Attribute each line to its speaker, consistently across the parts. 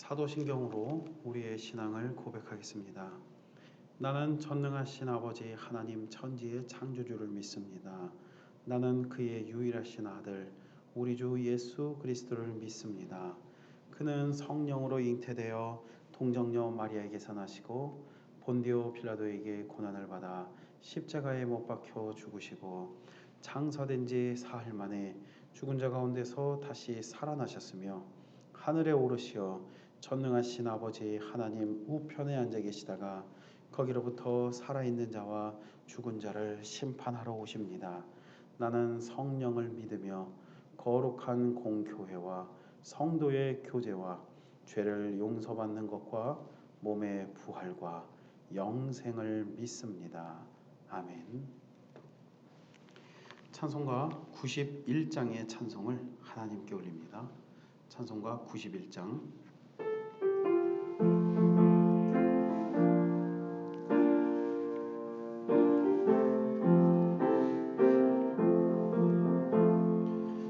Speaker 1: 사도신경으로 우리의 신앙을 고백하겠습니다. 나는 전능하신 아버지 하나님 천지의 창조주를 믿습니다. 나는 그의 유일하신 아들 우리 주 예수 그리스도를 믿습니다. 그는 성령으로 잉태되어 동정녀 마리아에게서 나시고 본디오 빌라도에게 고난을 받아 십자가에 못 박혀 죽으시고 장사된 지 사흘 만에 죽은 자 가운데서 다시 살아나셨으며 하늘에 오르시어 전능하신 아버지 하나님 우편에 앉아 계시다가 거기로부터 살아있는 자와 죽은 자를 심판하러 오십니다. 나는 성령을 믿으며 거룩한 공교회와 성도의 교제와 죄를 용서받는 것과 몸의 부활과 영생을 믿습니다. 아멘. 찬송가 91장의 찬송을 하나님께 올립니다. 찬송가 91장.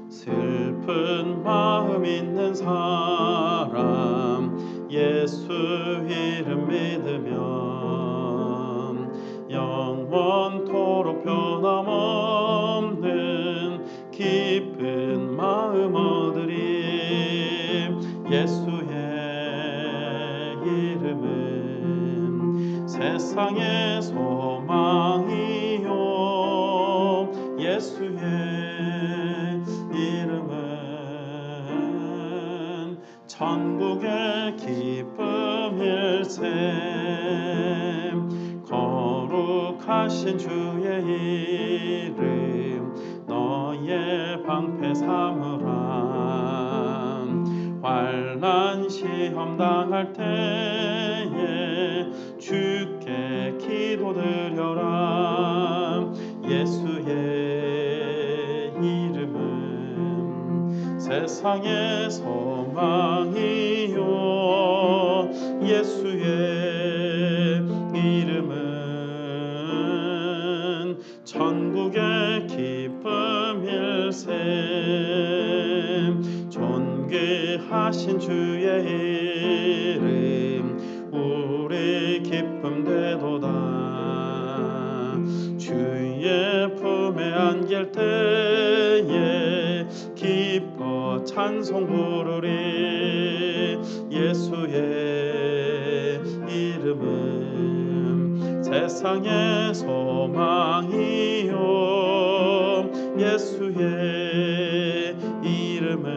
Speaker 1: 슬픈 마음 있는 사람 예수 이름 믿으면 영원토록 변함없는 기쁜 마음 얻으리. 예수의 이름은 세상의 소망이요 예수의 이름은 천국의 기쁨일세. 거룩하신 주의 이름 너의 방패 삼으라. 환난 시험 당할 때에 주께 기도드려라. 예수의 이름은 세상의 소망이요 예수의 이름은 천국의 기쁨일세. 존귀하신 주의 이름 우리 기쁨 되도다. 주의 품에 안길 때에 기뻐 찬송 부르리. 예수의 이름은 세상의 소망이요 예수의 이름은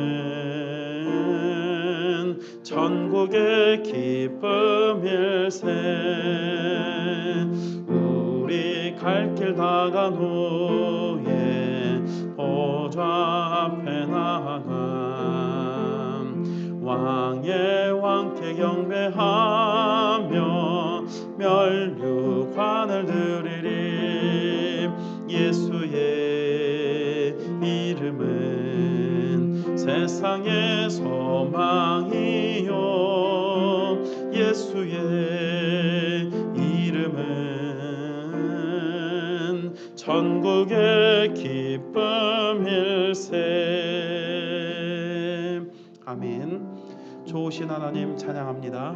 Speaker 1: 천국의 기쁨일세. 우리 갈 길 다간 후에 보좌 앞에 나아감 왕의 왕께 경배하며 멸류관을 드리리. 예수의 이름은 세상의 소망이요 예수의 이름은 천국의 기쁨일세. 아멘. 좋으신 하나님 찬양합니다.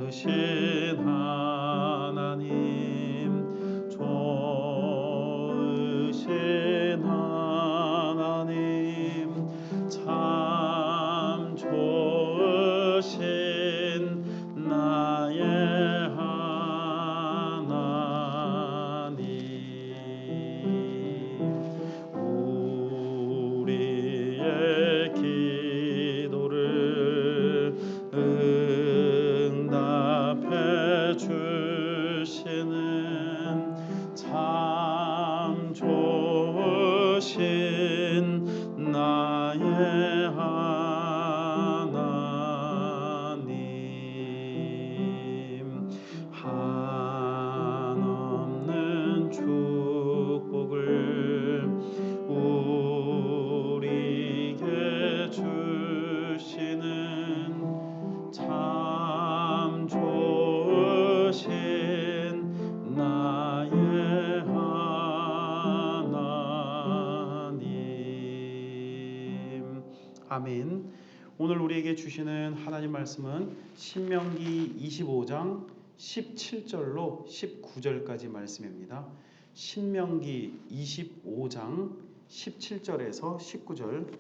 Speaker 1: 좋으신 하나님, 좋으신 하나님, 참 좋으신 나의 하나님. 우리의 기도를 응답해 주시는 참 좋으신 나의 하나님. 한없는 축복을 우리에게 주시는 참 좋으신 나의 아멘. 오늘 우리에게 주시는 하나님 말씀은 신명기 25장 17절로 19절까지 말씀입니다. 신명기 25장 17절에서 19절.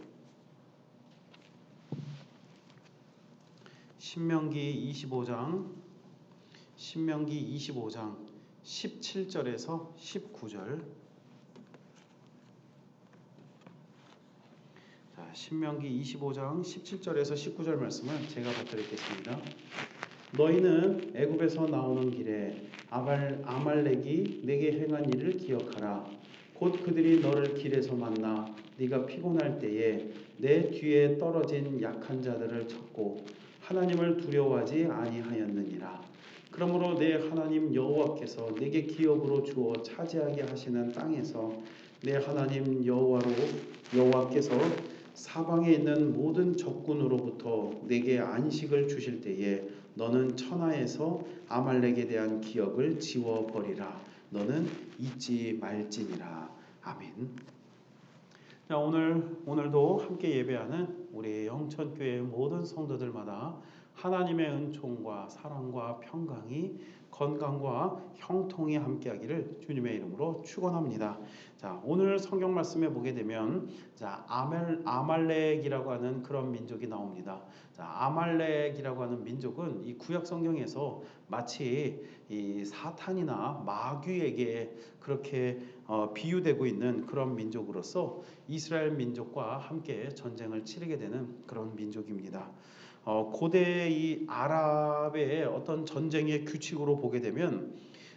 Speaker 1: 신명기 25장 17절에서 19절. 자, 신명기 25장 17절에서 19절 말씀을 제가 받드리겠습니다. 너희는 애굽에서 나오는 길에 아말렉이 내게 행한 일을 기억하라. 곧 그들이 너를 길에서 만나 네가 피곤할 때에 내 뒤에 떨어진 약한 자들을 쳤고 하나님을 두려워하지 아니하였느니라. 그러므로 내 하나님 여호와께서 내게 기업으로 주어 차지하게 하시는 땅에서 내 하나님 여호와께서 사방에 있는 모든 적군으로부터 내게 안식을 주실 때에 너는 천하에서 아말렉에 대한 기억을 지워버리라. 너는 잊지 말지니라. 아멘. 자, 오늘도 함께 예배하는 우리 영천교회 모든 성도들마다 하나님의 은총과 사랑과 평강이 건강과 형통이 함께하기를 주님의 이름으로 축원합니다. 자, 오늘 성경 말씀에 보게 되면 아말렉이라고 하는 그런 민족이 나옵니다. 자, 아말렉이라고 하는 민족은 이 구약 성경에서 마치 이 사탄이나 마귀에게 그렇게 비유되고 있는 그런 민족으로서 이스라엘 민족과 함께 전쟁을 치르게 되는 그런 민족입니다. 고대 이 아랍의 어떤 전쟁의 규칙으로 보게 되면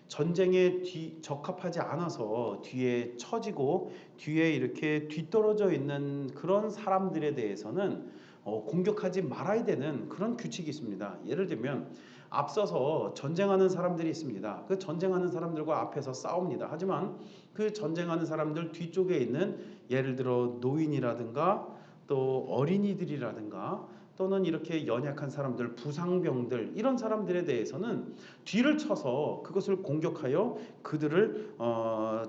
Speaker 1: 전쟁에 적합하지 않아서 뒤에 처지고 뒤에 이렇게 뒤떨어져 있는 그런 사람들에 대해서는 공격하지 말아야 되는 그런 규칙이 있습니다. 예를 들면 앞서서 전쟁하는 사람들이 있습니다. 그 전쟁하는 사람들과 앞에서 싸웁니다. 하지만 그 전쟁하는 사람들 뒤쪽에 있는 예를 들어 노인이라든가 또 어린이들이라든가 또는 이렇게 연약한 사람들, 부상병들 이런 사람들에 대해서는 뒤를 쳐서 그것을 공격하여 그들을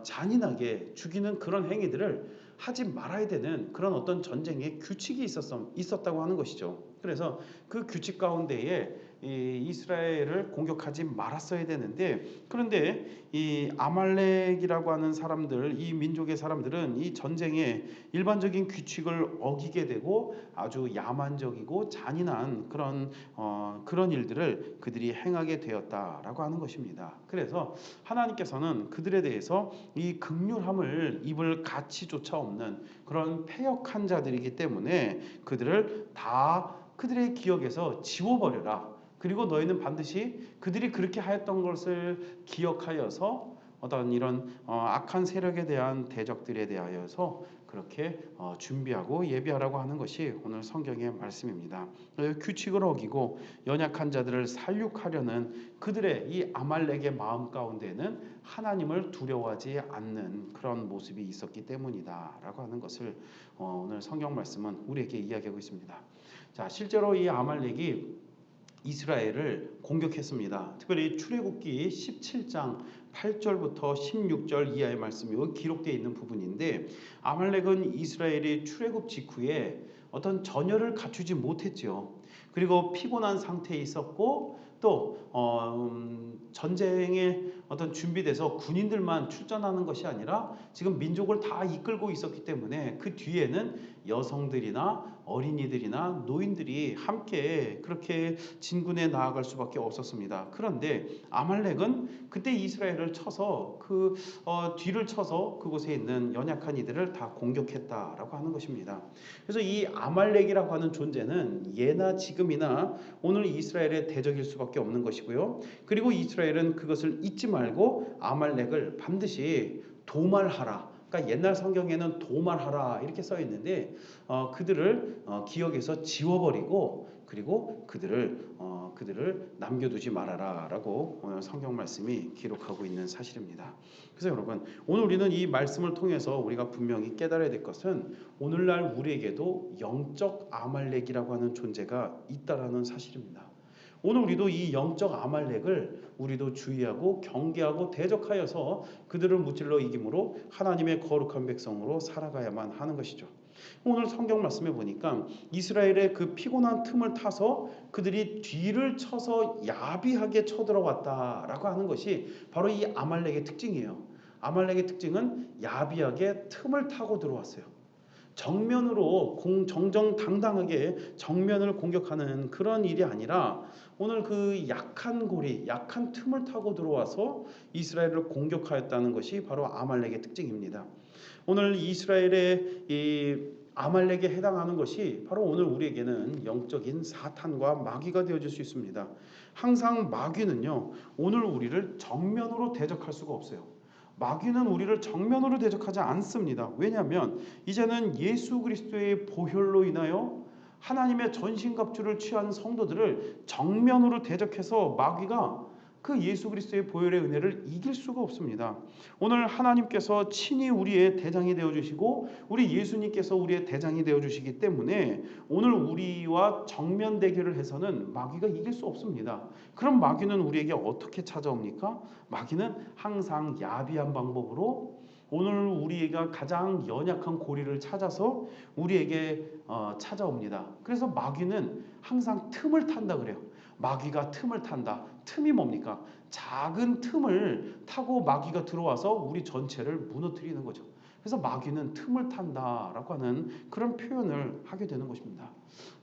Speaker 1: 잔인하게 죽이는 그런 행위들을 하지 말아야 되는 그런 어떤 전쟁의 규칙이 있었다고 하는 것이죠. 그래서 그 규칙 가운데에 이 이스라엘을 공격하지 말았어야 되는데, 그런데 이 아말렉이라고 하는 사람들, 이 민족의 사람들은 이 전쟁의 일반적인 규칙을 어기게 되고 아주 야만적이고 잔인한 그런 일들을 그들이 행하게 되었다라고 하는 것입니다. 그래서 하나님께서는 그들에 대해서 이 극률함을 입을 가치조차 없는 그런 패역한 자들이기 때문에 그들을 다 그들의 기억에서 지워버려라. 그리고 너희는 반드시 그들이 그렇게 하였던 것을 기억하여서 어떤 이런 악한 세력에 대한 대적들에 대하여서 그렇게 준비하고 예비하라고 하는 것이 오늘 성경의 말씀입니다. 규칙을 어기고 연약한 자들을 살육하려는 그들의 이 아말렉의 마음 가운데는 하나님을 두려워하지 않는 그런 모습이 있었기 때문이다라고 하는 것을 오늘 성경 말씀은 우리에게 이야기하고 있습니다. 자, 실제로 이 아말렉이 이스라엘을 공격했습니다. 특별히 출애굽기 17장 8절부터 16절 이하의 말씀이 기록되어 있는 부분인데, 아말렉은 이스라엘이 출애굽 직후에 어떤 전열을 갖추지 못했지요. 그리고 피곤한 상태에 있었고 또 전쟁에 어떤 준비돼서 군인들만 출전하는 것이 아니라 지금 민족을 다 이끌고 있었기 때문에 그 뒤에는 여성들이나 어린이들이나 노인들이 함께 그렇게 진군에 나아갈 수밖에 없었습니다. 그런데 아말렉은 그때 이스라엘을 쳐서 뒤를 쳐서 그곳에 있는 연약한 이들을 다 공격했다라고 하는 것입니다. 그래서 이 아말렉이라고 하는 존재는 예나 지금이나 오늘 이스라엘의 대적일 수밖에 없는 것이고요. 그리고 이스라엘은 그것을 잊지 말고 아말렉을 반드시 도말하라. 그러니까 옛날 성경에는 도말하라 이렇게 써 있는데 그들을 기억에서 지워버리고 그리고 그들을 남겨두지 말아라라고 오늘 성경 말씀이 기록하고 있는 사실입니다. 그래서 여러분, 오늘 우리는 이 말씀을 통해서 우리가 분명히 깨달아야 될 것은 오늘날 우리에게도 영적 아말렉이라고 하는 존재가 있다라는 사실입니다. 오늘 우리도 이 영적 아말렉을 우리도 주의하고 경계하고 대적하여서 그들을 무찔러 이김으로 하나님의 거룩한 백성으로 살아가야만 하는 것이죠. 오늘 성경 말씀에 보니까 이스라엘의 그 피곤한 틈을 타서 그들이 뒤를 쳐서 야비하게 쳐들어왔다라고 하는 것이 바로 이 아말렉의 특징이에요. 아말렉의 특징은 야비하게 틈을 타고 들어왔어요. 정면으로 정정당당하게 정면을 공격하는 그런 일이 아니라 오늘 그 약한 고리, 약한 틈을 타고 들어와서 이스라엘을 공격하였다는 것이 바로 아말렉의 특징입니다. 오늘 이스라엘의 이 아말렉에 해당하는 것이 바로 오늘 우리에게는 영적인 사탄과 마귀가 되어질 수 있습니다. 항상 마귀는요, 오늘 우리를 정면으로 대적할 수가 없어요. 마귀는 우리를 정면으로 대적하지 않습니다. 왜냐하면 이제는 예수 그리스도의 보혈로 인하여 하나님의 전신갑주를 취한 성도들을 정면으로 대적해서 마귀가 그 예수 그리스도의 보혈의 은혜를 이길 수가 없습니다. 오늘 하나님께서 친히 우리의 대장이 되어주시고 우리 예수님께서 우리의 대장이 되어주시기 때문에 오늘 우리와 정면 대결을 해서는 마귀가 이길 수 없습니다. 그럼 마귀는 우리에게 어떻게 찾아옵니까? 마귀는 항상 야비한 방법으로 오늘 우리가 가장 연약한 고리를 찾아서 우리에게 찾아옵니다. 그래서 마귀는 항상 틈을 탄다 그래요. 마귀가 틈을 탄다. 틈이 뭡니까? 작은 틈을 타고 마귀가 들어와서 우리 전체를 무너뜨리는 거죠. 그래서 마귀는 틈을 탄다라고 하는 그런 표현을 하게 되는 것입니다.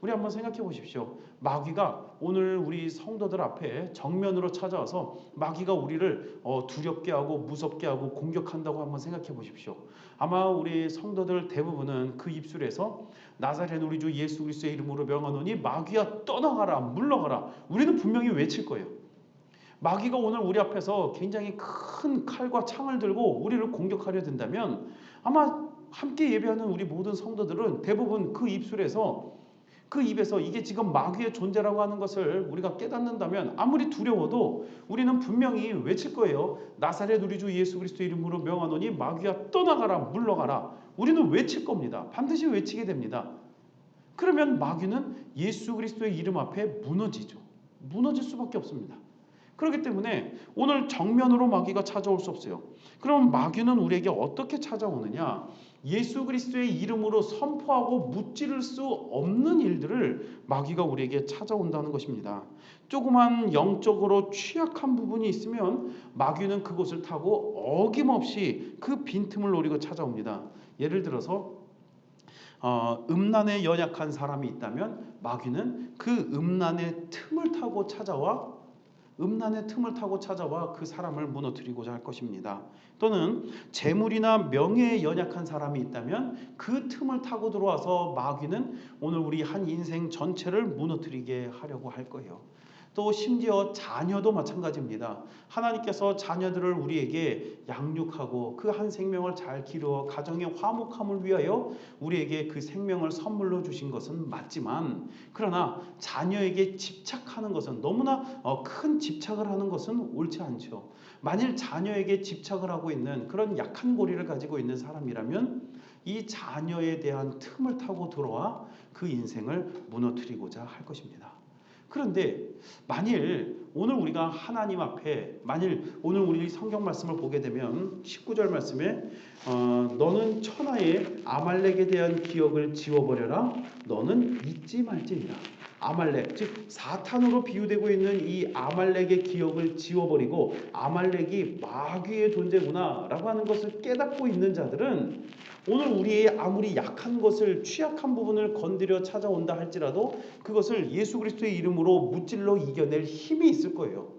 Speaker 1: 우리 한번 생각해 보십시오. 마귀가 오늘 우리 성도들 앞에 정면으로 찾아와서 마귀가 우리를 두렵게 하고 무섭게 하고 공격한다고 한번 생각해 보십시오. 아마 우리 성도들 대부분은 그 입술에서 나사렛 우리 주 예수 그리스도의 이름으로 명하노니 마귀야 떠나가라 물러가라 우리는 분명히 외칠 거예요. 마귀가 오늘 우리 앞에서 굉장히 큰 칼과 창을 들고 우리를 공격하려 든다면 아마 함께 예배하는 우리 모든 성도들은 대부분 그 입술에서 그 입에서 이게 지금 마귀의 존재라고 하는 것을 우리가 깨닫는다면 아무리 두려워도 우리는 분명히 외칠 거예요. 나사렛 우리 주 예수 그리스도 이름으로 명하노니 마귀야 떠나가라 물러가라. 우리는 외칠 겁니다. 반드시 외치게 됩니다. 그러면 마귀는 예수 그리스도의 이름 앞에 무너지죠. 무너질 수밖에 없습니다. 그렇기 때문에 오늘 정면으로 마귀가 찾아올 수 없어요. 그럼 마귀는 우리에게 어떻게 찾아오느냐? 예수 그리스도의 이름으로 선포하고 무찌를 수 없는 일들을 마귀가 우리에게 찾아온다는 것입니다. 조그만 영적으로 취약한 부분이 있으면 마귀는 그곳을 타고 어김없이 그 빈틈을 노리고 찾아옵니다. 예를 들어서 음란에 연약한 사람이 있다면 마귀는 그 음란의 틈을 타고 찾아와 그 사람을 무너뜨리고자 할 것입니다. 또는 재물이나 명예에 연약한 사람이 있다면 그 틈을 타고 들어와서 마귀는 오늘 우리 한 인생 전체를 무너뜨리게 하려고 할 거예요. 또 심지어 자녀도 마찬가지입니다. 하나님께서 자녀들을 우리에게 양육하고 그 한 생명을 잘 기르어 가정의 화목함을 위하여 우리에게 그 생명을 선물로 주신 것은 맞지만 그러나 자녀에게 집착하는 것은 너무나 큰 집착을 하는 것은 옳지 않죠. 만일 자녀에게 집착을 하고 있는 그런 약한 고리를 가지고 있는 사람이라면 이 자녀에 대한 틈을 타고 들어와 그 인생을 무너뜨리고자 할 것입니다. 그런데 만일 오늘 우리가 하나님 앞에 만일 오늘 우리 성경 말씀을 보게 되면 19절 말씀에 너는 천하의 아말렉에 대한 기억을 지워버려라 너는 잊지 말지니라. 아말렉 즉 사탄으로 비유되고 있는 이 아말렉의 기억을 지워버리고 아말렉이 마귀의 존재구나 라고 하는 것을 깨닫고 있는 자들은 오늘 우리의 아무리 약한 것을 취약한 부분을 건드려 찾아온다 할지라도 그것을 예수 그리스도의 이름으로 무찔러 이겨낼 힘이 있을 거예요.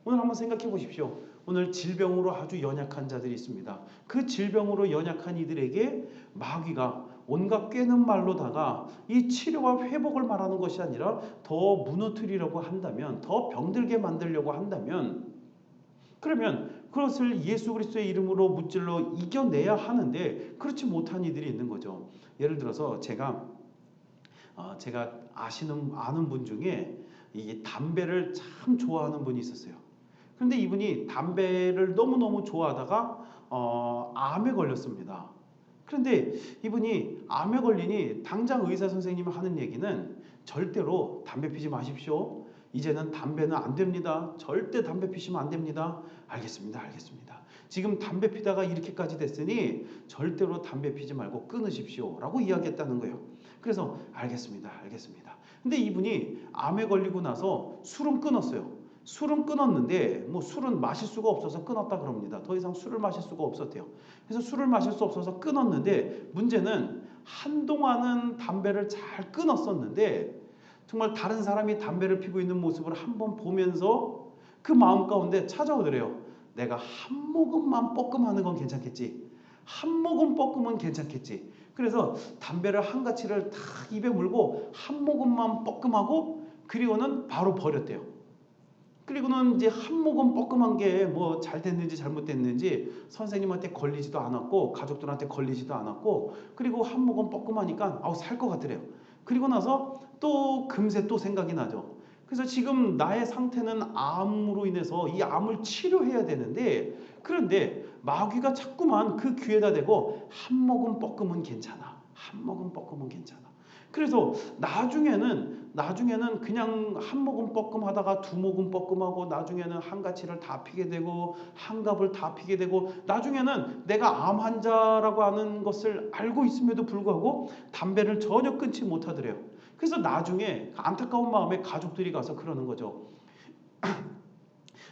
Speaker 1: 오늘 한번 생각해 보십시오. 오늘 질병으로 아주 연약한 자들이 있습니다. 그 질병으로 연약한 이들에게 마귀가 온갖 꿰는 말로다가 이 치료와 회복을 말하는 것이 아니라 더 무너뜨리려고 한다면 더 병들게 만들려고 한다면 그러면 그것을 예수 그리스도의 이름으로 무찔러 이겨내야 하는데 그렇지 못한 이들이 있는 거죠. 예를 들어서 제가 아는 분 중에 이 담배를 참 좋아하는 분이 있었어요. 그런데 이분이 담배를 너무너무 좋아하다가 암에 걸렸습니다. 그런데 이분이 암에 걸리니 당장 의사 선생님이 하는 얘기는 절대로 담배 피지 마십시오. 이제는 담배는 안 됩니다. 절대 담배 피시면 안 됩니다. 알겠습니다. 알겠습니다. 지금 담배 피다가 이렇게까지 됐으니 절대로 담배 피지 말고 끊으십시오. 라고 이야기했다는 거예요. 그래서 알겠습니다. 알겠습니다. 근데 이분이 암에 걸리고 나서 술은 끊었어요. 술은 끊었는데 뭐 술은 마실 수가 없어서 끊었다 그럽니다. 더 이상 술을 마실 수가 없었대요. 그래서 술을 마실 수 없어서 끊었는데 문제는 한동안은 담배를 잘 끊었었는데 정말 다른 사람이 담배를 피고 있는 모습을 한번 보면서 그 마음 가운데 찾아오더래요. 내가 한 모금만 뻐끔하는 건 괜찮겠지. 한 모금 뻐끔은 괜찮겠지. 그래서 담배를 한 가치를 탁 입에 물고 한 모금만 뻐끔하고 그리고는 바로 버렸대요. 그리고는 이제 한 모금 뻐끔한 게 뭐 잘 됐는지 잘못됐는지 선생님한테 걸리지도 않았고 가족들한테 걸리지도 않았고 그리고 한 모금 뻐끔하니까 살 것 같더래요. 그리고 나서 또 금세 또 생각이 나죠. 그래서 지금 나의 상태는 암으로 인해서 이 암을 치료해야 되는데 그런데 마귀가 자꾸만 그 귀에다 대고 한 모금 뻐끔은 괜찮아. 한 모금 뻐끔은 괜찮아. 그래서 나중에는 그냥 한 모금 뻐끔하다가 두 모금 뻐끔하고 나중에는 한 가치를 다 피게 되고 한 갑을 다 피게 되고 나중에는 내가 암 환자라고 하는 것을 알고 있음에도 불구하고 담배를 전혀 끊지 못하더래요. 그래서 나중에 안타까운 마음에 가족들이 가서 그러는 거죠.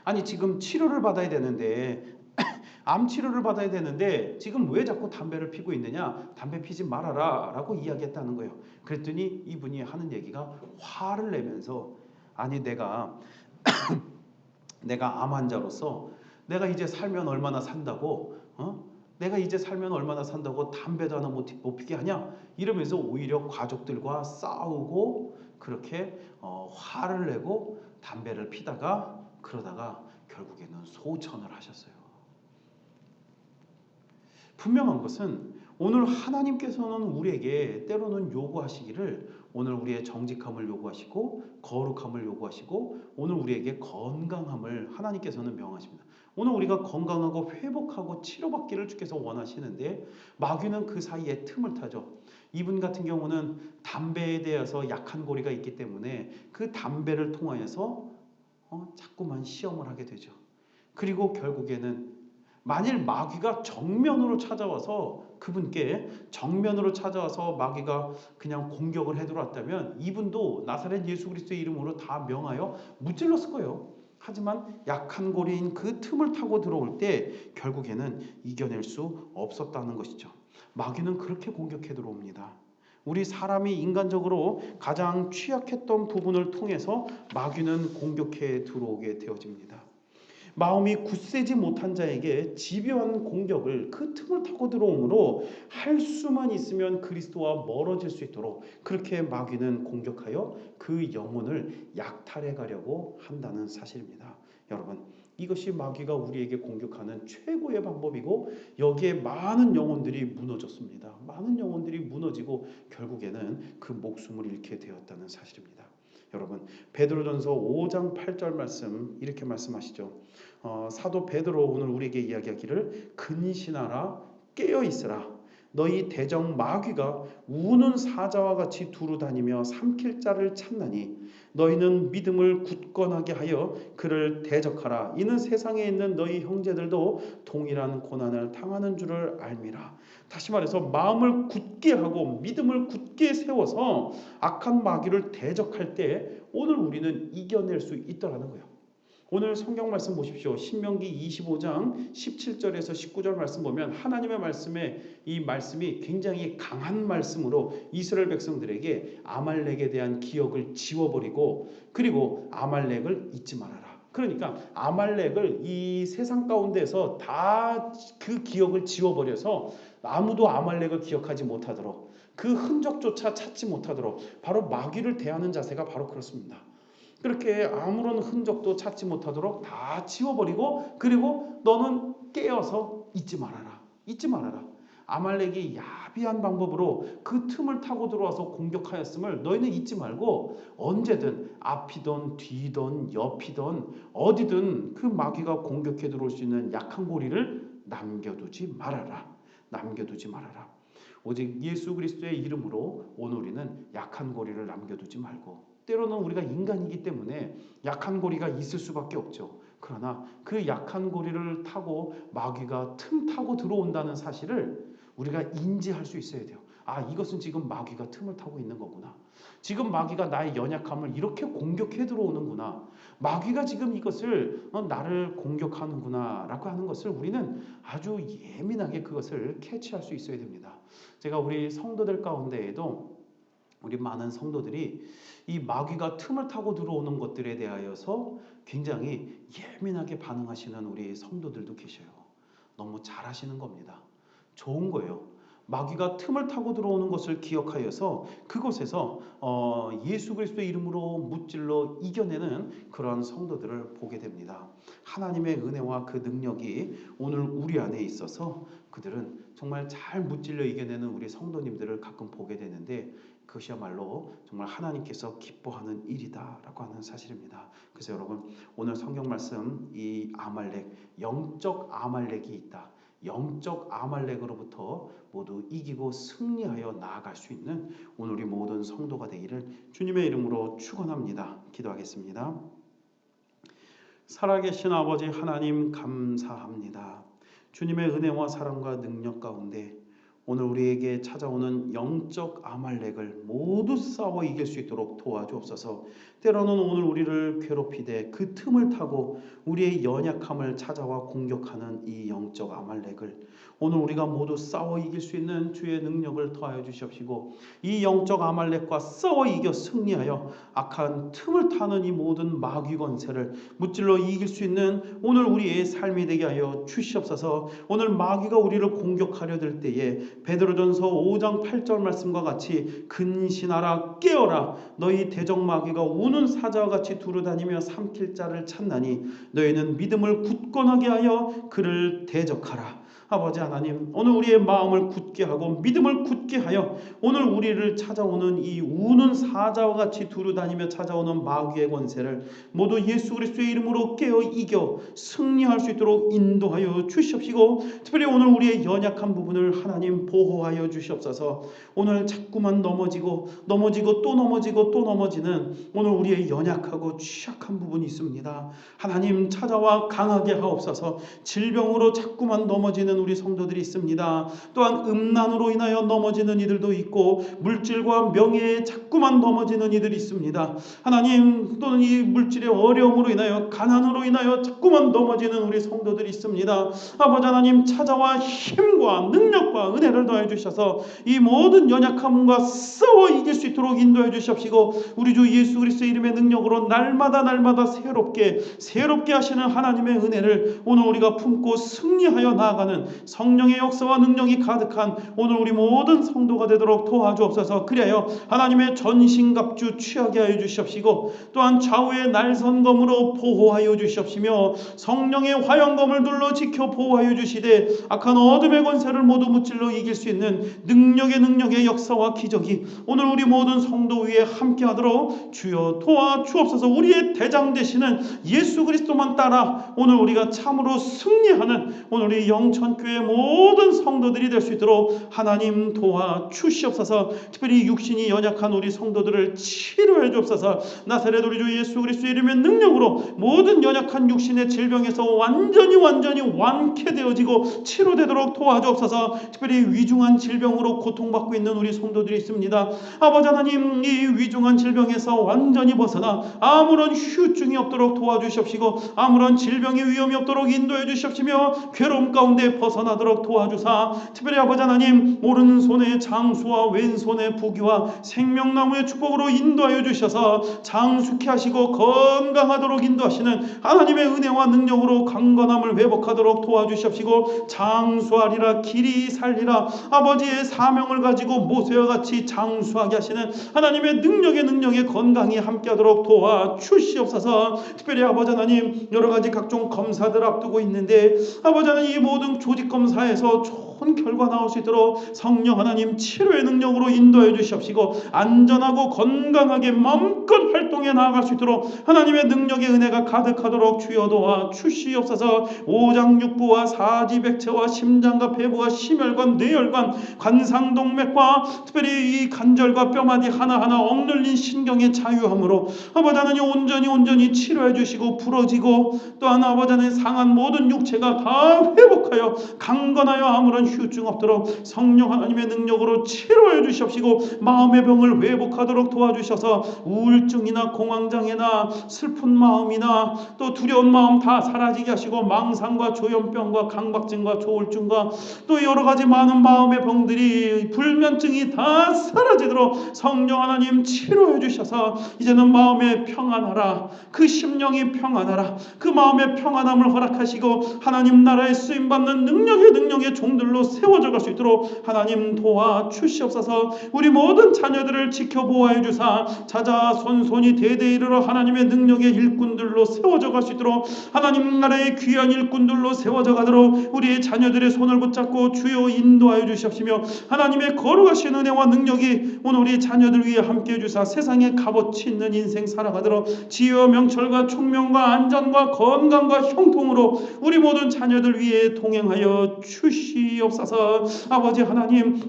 Speaker 1: 아니 지금 치료를 받아야 되는데 암 치료를 받아야 되는데 지금 왜 자꾸 담배를 피고 있느냐? 담배 피지 말아라 라고 이야기했다는 거예요. 그랬더니 이분이 하는 얘기가 화를 내면서 아니 내가 암 환자로서 내가 이제 살면 얼마나 산다고 내가 이제 살면 얼마나 산다고 담배도 하나 못 피게 하냐? 이러면서 오히려 가족들과 싸우고 그렇게 화를 내고 담배를 피다가 그러다가 결국에는 소천을 하셨어요. 분명한 것은 오늘 하나님께서는 우리에게 때로는 요구하시기를 오늘 우리의 정직함을 요구하시고 거룩함을 요구하시고 오늘 우리에게 건강함을 하나님께서는 명하십니다. 오늘 우리가 건강하고 회복하고 치료받기를 주께서 원하시는데 마귀는 그 사이에 틈을 타죠. 이분 같은 경우는 담배에 대해서 약한 고리가 있기 때문에 그 담배를 통하여서 자꾸만 시험을 하게 되죠. 그리고 결국에는 만일 마귀가 정면으로 찾아와서 그분께 정면으로 찾아와서 마귀가 그냥 공격을 해들어왔다면 이분도 나사렛 예수 그리스도의 이름으로 다 명하여 무찔렀을 거예요. 하지만 약한 고리인 그 틈을 타고 들어올 때 결국에는 이겨낼 수 없었다는 것이죠. 마귀는 그렇게 공격해 들어옵니다. 우리 사람이 인간적으로 가장 취약했던 부분을 통해서 마귀는 공격해 들어오게 되어집니다. 마음이 굳세지 못한 자에게 집요한 공격을 그 틈을 타고 들어오므로 할 수만 있으면 그리스도와 멀어질 수 있도록 그렇게 마귀는 공격하여 그 영혼을 약탈해 가려고 한다는 사실입니다. 여러분, 이것이 마귀가 우리에게 공격하는 최고의 방법이고 여기에 많은 영혼들이 무너졌습니다. 많은 영혼들이 무너지고 결국에는 그 목숨을 잃게 되었다는 사실입니다. 여러분, 베드로전서 5장 8절 말씀 이렇게 말씀하시죠. 사도 베드로 오늘 우리에게 이야기하기를 근신하라 깨어 있으라 너희 대적 마귀가 우는 사자와 같이 두루 다니며 삼킬 자를 찾나니 너희는 믿음을 굳건하게 하여 그를 대적하라 이는 세상에 있는 너희 형제들도 동일한 고난을 당하는 줄을 알미라. 다시 말해서 마음을 굳게 하고 믿음을 굳게 세워서 악한 마귀를 대적할 때 오늘 우리는 이겨낼 수 있더라는 거예요. 오늘 성경 말씀 보십시오. 신명기 25장 17절에서 19절 말씀 보면 하나님의 말씀에 이 말씀이 굉장히 강한 말씀으로 이스라엘 백성들에게 아말렉에 대한 기억을 지워버리고 그리고 아말렉을 잊지 말아라. 그러니까 아말렉을 이 세상 가운데서 다 그 기억을 지워버려서 아무도 아말렉을 기억하지 못하도록 그 흔적조차 찾지 못하도록 바로 마귀를 대하는 자세가 바로 그렇습니다. 그렇게 아무런 흔적도 찾지 못하도록 다 지워버리고 그리고 너는 깨어서 잊지 말아라. 잊지 말아라. 아말렉이 야비한 방법으로 그 틈을 타고 들어와서 공격하였음을 너희는 잊지 말고 언제든 앞이든 뒤든 옆이든 어디든 그 마귀가 공격해 들어올 수 있는 약한 고리를 남겨두지 말아라. 남겨두지 말아라. 오직 예수 그리스도의 이름으로 오늘 우리는 약한 고리를 남겨두지 말고 때로는 우리가 인간이기 때문에 약한 고리가 있을 수밖에 없죠. 그러나 그 약한 고리를 타고 마귀가 틈타고 들어온다는 사실을 우리가 인지할 수 있어야 돼요. 아, 이것은 지금 마귀가 틈을 타고 있는 거구나. 지금 마귀가 나의 연약함을 이렇게 공격해 들어오는구나. 마귀가 지금 이것을 나를 공격하는구나 라고 하는 것을 우리는 아주 예민하게 그것을 캐치할 수 있어야 됩니다. 제가 우리 성도들 가운데에도 우리 많은 성도들이 이 마귀가 틈을 타고 들어오는 것들에 대하여서 굉장히 예민하게 반응하시는 우리 성도들도 계셔요. 너무 잘하시는 겁니다. 좋은 거예요. 마귀가 틈을 타고 들어오는 것을 기억하여서 그곳에서 예수 그리스도의 이름으로 무찔러 이겨내는 그러한 성도들을 보게 됩니다. 하나님의 은혜와 그 능력이 오늘 우리 안에 있어서 그들은 정말 잘 무찔러 이겨내는 우리 성도님들을 가끔 보게 되는데 그것이야말로 정말 하나님께서 기뻐하는 일이다라고 하는 사실입니다. 그래서 여러분, 오늘 성경 말씀 이 아말렉, 영적 아말렉이 있다. 영적 아말렉으로부터 모두 이기고 승리하여 나아갈 수 있는 오늘 우리 모든 성도가 되기를 주님의 이름으로 축원합니다. 기도하겠습니다. 살아계신 아버지 하나님, 감사합니다. 주님의 은혜와 사랑과 능력 가운데 오늘 우리에게 찾아오는 영적 아말렉을 모두 싸워 이길 수 있도록 도와주옵소서. 때로는 오늘 우리를 괴롭히되 그 틈을 타고 우리의 연약함을 찾아와 공격하는 이 영적 아말렉을 오늘 우리가 모두 싸워 이길 수 있는 주의 능력을 더하여 주시옵시고, 이 영적 아말렉과 싸워 이겨 승리하여 악한 틈을 타는 이 모든 마귀 권세를 무찔러 이길 수 있는 오늘 우리의 삶이 되게 하여 주시옵소서. 오늘 마귀가 우리를 공격하려 들 때에 베드로전서 5장 8절 말씀과 같이 근신하라, 깨어라, 너희 대적 마귀가 우는 사자와 같이 두루다니며 삼킬 자를 찾나니 너희는 믿음을 굳건하게 하여 그를 대적하라. 아버지 하나님, 오늘 우리의 마음을 굳게 하고 믿음을 굳게 하여 오늘 우리를 찾아오는 이 우는 사자와 같이 두루다니며 찾아오는 마귀의 권세를 모두 예수 그리스도의 이름으로 깨어 이겨 승리할 수 있도록 인도하여 주시옵시고, 특별히 오늘 우리의 연약한 부분을 하나님 보호하여 주시옵소서. 오늘 자꾸만 넘어지고 또 넘어지는 오늘 우리의 연약하고 취약한 부분이 있습니다. 하나님 찾아와 강하게 하옵소서. 질병으로 자꾸만 넘어지는 우리 성도들이 있습니다. 또한 음란으로 인하여 넘어지는 이들도 있고 물질과 명예에 자꾸만 넘어지는 이들이 있습니다. 하나님, 또는 이 물질의 어려움으로 인하여 가난으로 인하여 자꾸만 넘어지는 우리 성도들이 있습니다. 아버지 하나님, 찾아와 힘과 능력과 은혜를 더해 주셔서 이 모든 연약함과 싸워 이길 수 있도록 인도해 주시옵시고, 우리 주 예수 그리스도의 이름의 능력으로 날마다 새롭게 하시는 하나님의 은혜를 오늘 우리가 품고 승리하여 나아가는 성령의 역사와 능력이 가득한 오늘 우리 모든 성도가 되도록 도와주옵소서. 그래요 하나님의 전신갑주 취하게 하여 주시옵시고, 또한 좌우의 날선검으로 보호하여 주시옵시며 성령의 화영검을 둘러 지켜 보호하여 주시되 악한 어둠의 권세를 모두 무찔러 이길 수 있는 능력의 역사와 기적이 오늘 우리 모든 성도 위에 함께하도록 주여 도와주옵소서. 우리의 대장 되시는 예수 그리스도만 따라 오늘 우리가 참으로 승리하는 오늘 우리 영천교회 모든 성도들이 될 수 있도록 하나님 도와주시옵소서. 특별히 육신이 연약한 우리 성도들을 치료해 주옵소서. 나사렛 우리 주 예수 그리스도의 이름의 능력으로 모든 연약한 육신의 질병에서 완전히 완쾌되어지고 치료되도록 도와주옵소서. 특별히 위중한 질병으로 고통받고 있는 우리 성도들이 있습니다. 아버지 하나님, 이 위중한 질병에서 완전히 벗어나 아무런 후유증이 없도록 도와주시옵시고, 아무런 질병의 위험이 없도록 인도해 주시옵시며 괴로움 가운데 벗어나도록 도와주사, 특별히 아버지 하나님, 오른손의 장수와 왼손의 부귀와 생명나무의 축복으로 인도하여 주셔서 장수케 하시고 건강하도록 인도하시는 하나님의 은혜와 능력으로 강건함을 회복하도록 도와주시옵시고, 장수하리라, 길이 살리라, 아버지의 사명을 가지고 모세와 같이 장수하게 하시는 하나님의 능력의 건강이 함께하도록 도와주시옵소서. 특별히 아버지 하나님, 여러가지 각종 검사들 앞두고 있는데 아버지 하나님, 이 모든 조직 검사에서 좋은 결과 나올 수 있도록 성령 하나님 치료의 능력으로 인도해 주시옵시고 안전하고 건강하게 마음껏 활동해 나아갈 수 있도록 하나님의 능력의 은혜가 가득하도록 주여 도와 주시옵소서. 오장육부와 사지백체와 심장과 폐부와 심혈관 뇌혈관 관상동맥과 특별히 이 관절과 뼈마디 하나하나 억눌린 신경의 자유함으로 아버지 하나님 온전히 치료해 주시고 부러지고 또한 아버지 하나님 상한 모든 육체가 다 회복하여 강건하여 아무런 후유증 없도록 성령 하나님의 능력으로 치료해 주시옵시고 마음의 병을 회복하도록 도와주셔서 우울증이나 공황장애나 슬픈 마음이나 또 두려운 마음 다 사라지게 하시고 망상과 조현병과 강박증과 조울증과 또 여러 가지 많은 마음의 병들이 불면증이 다 사라지도록 성령 하나님 치료해 주셔서 이제는 마음에 평안하라, 그 심령이 평안하라, 그 마음의 평안함을 허락하시고 하나님 나라에 쓰임받는 능력의 종들로 세워져 갈 수 있도록 하나님 도와주시옵소서. 우리 모든 자녀들을 지켜보아해 주사 자자손손이 대대 이르러 하나님의 능력의 일꾼들로 세워져 갈 수 있도록 하나님 나라의 귀한 일꾼들로 세워져 가도록 우리의 자녀들의 손을 붙잡고 주여 인도하여 주시옵시며 하나님의 거룩하신 은혜와 능력이 오늘 우리 자녀들 위해 함께해 주사 세상에 값어치 있는 인생 살아가도록 지혜와 명철과 총명과 안전과 건강과 형통으로 우리 모든 자녀들 위해 동행하여 주시옵소서. 아버지 하나님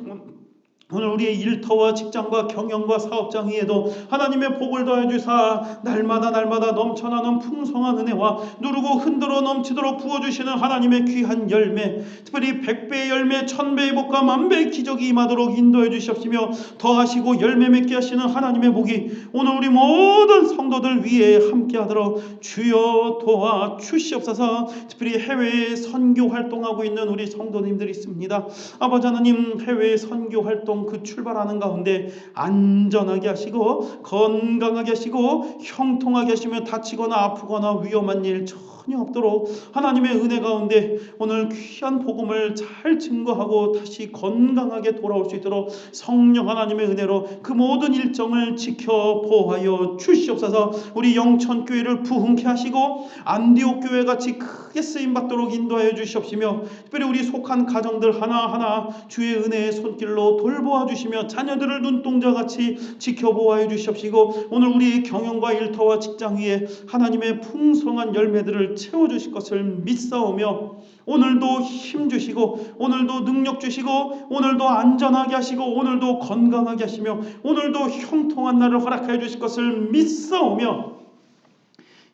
Speaker 1: 오늘 우리의 일터와 직장과 경영과 사업장 위에도 하나님의 복을 더해 주사 날마다 넘쳐나는 풍성한 은혜와 누르고 흔들어 넘치도록 부어주시는 하나님의 귀한 열매, 특별히 100배의 열매 1000배의 복과 1000배의 기적이 임하도록 인도해 주시옵시며 더하시고 열매 맺게 하시는 하나님의 복이 오늘 우리 모든 성도들 위에 함께하도록 주여 도와주시옵소서. 특별히 해외에 선교 활동하고 있는 우리 성도님들이 있습니다. 아버지 하나님 해외 선교 활동 그 출발하는 가운데 안전하게 하시고 건강하게 하시고 형통하게 하시며 다치거나 아프거나 위험한 일 전혀 없도록 하나님의 은혜 가운데 오늘 귀한 복음을 잘 증거하고 다시 건강하게 돌아올 수 있도록 성령 하나님의 은혜로 그 모든 일정을 지켜 보호하여 주시옵소서. 우리 영천교회를 부흥케 하시고 안디옥 교회 같이 크게 쓰임받도록 인도하여 주시옵시며 특별히 우리 속한 가정들 하나하나 주의 은혜의 손길로 돌보아 주시며 자녀들을 눈동자같이 지켜보아해 주시옵시고 오늘 우리의 경영과 일터와 직장 위에 하나님의 풍성한 열매들을 채워주실 것을 믿사오며 오늘도 힘 주시고 오늘도 능력 주시고 오늘도 안전하게 하시고 오늘도 건강하게 하시며 오늘도 형통한 날을 허락하여 주실 것을 믿사오며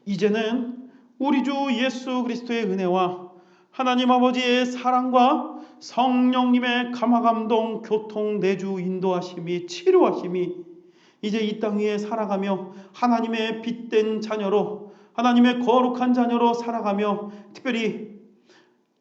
Speaker 1: 이제는 우리 주 예수 그리스도의 은혜와 하나님 아버지의 사랑과 성령님의 감화감동 교통 내주 인도하심이 치료하심이 이제 이 땅 위에 살아가며 하나님의 빛된 자녀로 하나님의 거룩한 자녀로 살아가며 특별히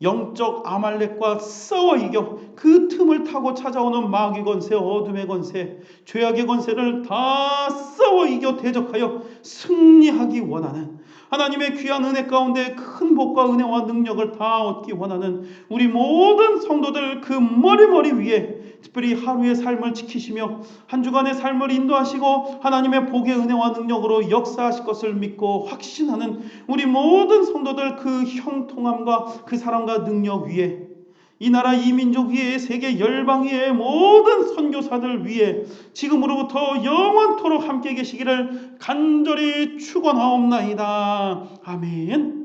Speaker 1: 영적 아말렉과 싸워 이겨 그 틈을 타고 찾아오는 마귀 권세, 어둠의 권세, 죄악의 권세를 다 싸워 이겨 대적하여 승리하기 원하는 하나님의 귀한 은혜 가운데 큰 복과 은혜와 능력을 다 얻기 원하는 우리 모든 성도들 그 머리 위에 특별히 하루의 삶을 지키시며 한 주간의 삶을 인도하시고 하나님의 복의 은혜와 능력으로 역사하실 것을 믿고 확신하는 우리 모든 성도들 그 형통함과 그 사랑과 능력 위에 이 나라 이 민족 위에 세계 열방 위에 모든 선교사들 위에 지금으로부터 영원토록 함께 계시기를 간절히 축원하옵나이다. 아멘.